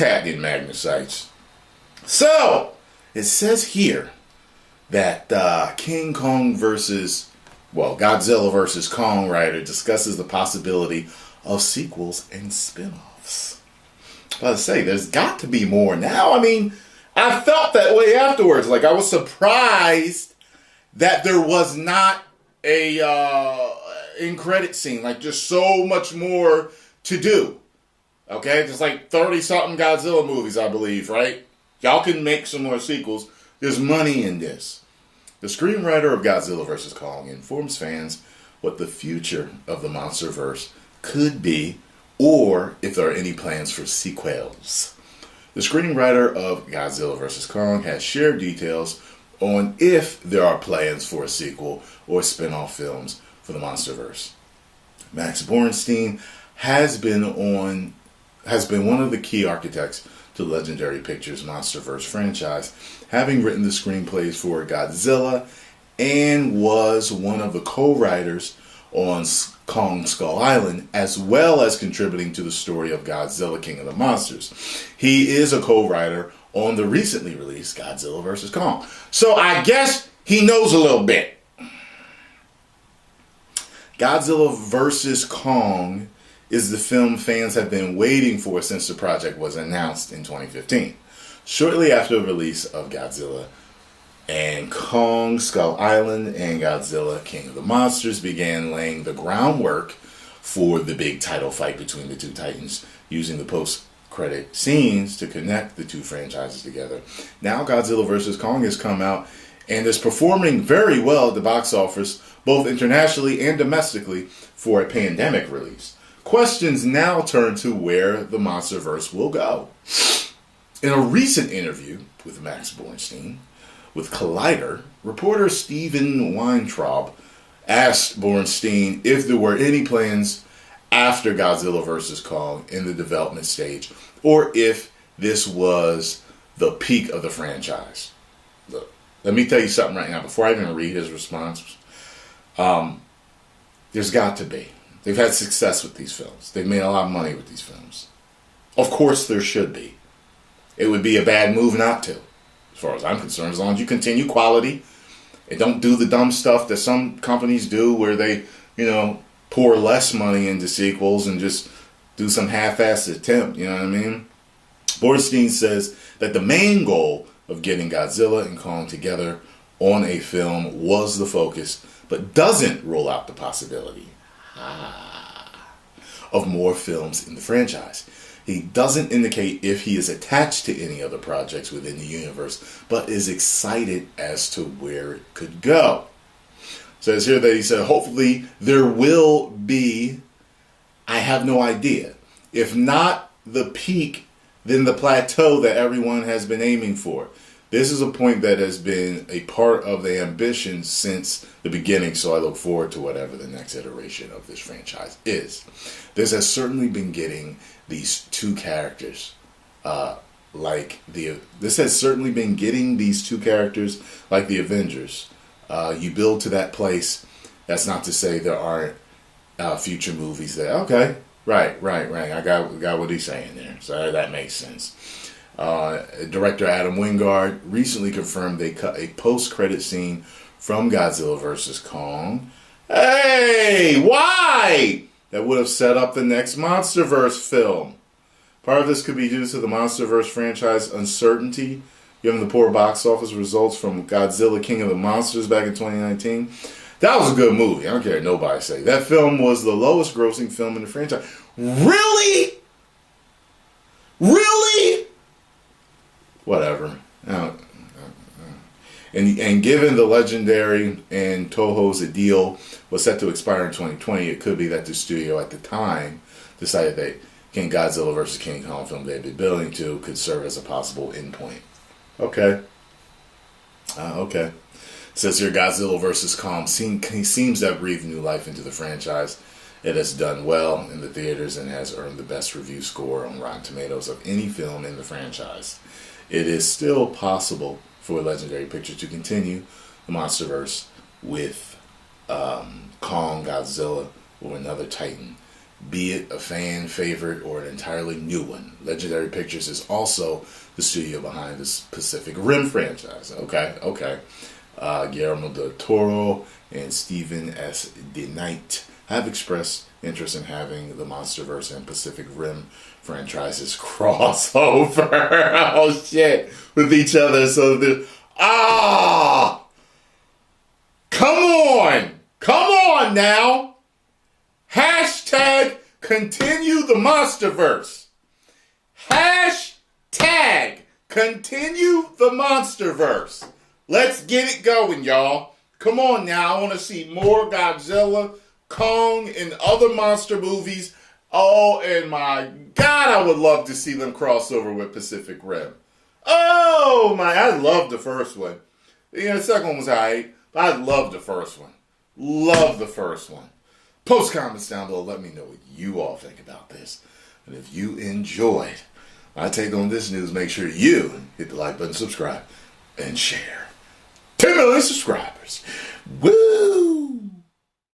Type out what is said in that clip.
cat getting magnesite. So, it says here that Godzilla versus Kong writer discusses the possibility of sequels and spin-offs. I was about to say, there's got to be more now. I mean, I felt that way afterwards. Like, I was surprised that there was not a in credit scene. Like, just so much more to do. Okay? There's like 30-something Godzilla movies, I believe, right? Y'all can make some more sequels. There's money in this. The screenwriter of Godzilla vs. Kong informs fans what the future of the MonsterVerse could be, or if there are any plans for sequels. The screenwriter of Godzilla vs. Kong has shared details on if there are plans for a sequel or spin-off films for the MonsterVerse. Max Borenstein has been one of the key architects to Legendary Pictures' MonsterVerse franchise, having written the screenplays for Godzilla and was one of the co-writers on Kong Skull Island, as well as contributing to the story of Godzilla King of the Monsters. He is a co-writer on the recently released Godzilla vs. Kong. So I guess he knows a little bit. Godzilla vs. Kong is the film fans have been waiting for since the project was announced in 2015. Shortly after the release of Godzilla and Kong Skull Island and Godzilla King of the Monsters began laying the groundwork for the big title fight between the two titans, using the post-credit scenes to connect the two franchises together. Now Godzilla vs. Kong has come out and is performing very well at the box office, both internationally and domestically, for a pandemic release. Questions now turn to where the MonsterVerse will go. In a recent interview with Max Borenstein with Collider, reporter Steven Weintraub asked Borenstein if there were any plans after Godzilla vs. Kong in the development stage, or if this was the peak of the franchise. Look, let me tell you something right now, before I even read his response. There's got to be. They've had success with these films. They've made a lot of money with these films. Of course there should be. It would be a bad move not to, as far as I'm concerned, as long as you continue quality and don't do the dumb stuff that some companies do where they, pour less money into sequels and just do some half-assed attempt, you know what I mean? Borenstein says that the main goal of getting Godzilla and Kong together on a film was the focus, but doesn't rule out the possibility of more films in the franchise. He doesn't indicate if he is attached to any other projects within the universe, but is excited as to where it could go. So it's here that he said, hopefully there will be, I have no idea. If not the peak, then the plateau that everyone has been aiming for. This is a point that has been a part of the ambition since the beginning, so I look forward to whatever the next iteration of this franchise is. This has certainly been getting these two characters like the Avengers. You build to that place. That's not to say there aren't future movies that, okay, right. I got what he's saying there. So that makes sense. Director Adam Wingard recently confirmed they cut a post-credit scene from Godzilla vs. Kong. Hey, why? That would have set up the next MonsterVerse film. Part of this could be due to the MonsterVerse franchise uncertainty, given the poor box office results from Godzilla King of the Monsters back in 2019. That was a good movie. I don't care what nobody say. That film was the lowest grossing film in the franchise. Really? Whatever. And given the Legendary and Toho's deal was set to expire in 2020, it could be that the studio at the time decided that King Godzilla vs. King Kong film they'd been building to could serve as a possible endpoint. Okay. Okay. Says here Godzilla vs. Kong seems to have breathed new life into the franchise. It has done well in the theaters and has earned the best review score on Rotten Tomatoes of any film in the franchise. It is still possible for Legendary Pictures to continue the MonsterVerse with Kong, Godzilla, or another Titan be it a fan favorite or an entirely new one. Legendary Pictures is also the studio behind this Pacific Rim franchise. Okay. Guillermo del Toro and Stephen S. DeKnight have expressed interest in having the MonsterVerse and Pacific Rim franchises crossover. Oh shit, with each other. So come on now. Hashtag continue the MonsterVerse. Hashtag continue the MonsterVerse. Let's get it going, y'all. Come on now. I want to see more Godzilla, Kong, and other monster movies. Oh, and my God, I would love to see them cross over with Pacific Rim. Oh, I love the first one. The second one was alright, but I love the first one. Love the first one. Post comments down below. Let me know what you all think about this. And if you enjoyed my take on this news, make sure you hit the like button, subscribe, and share. 10 million subscribers.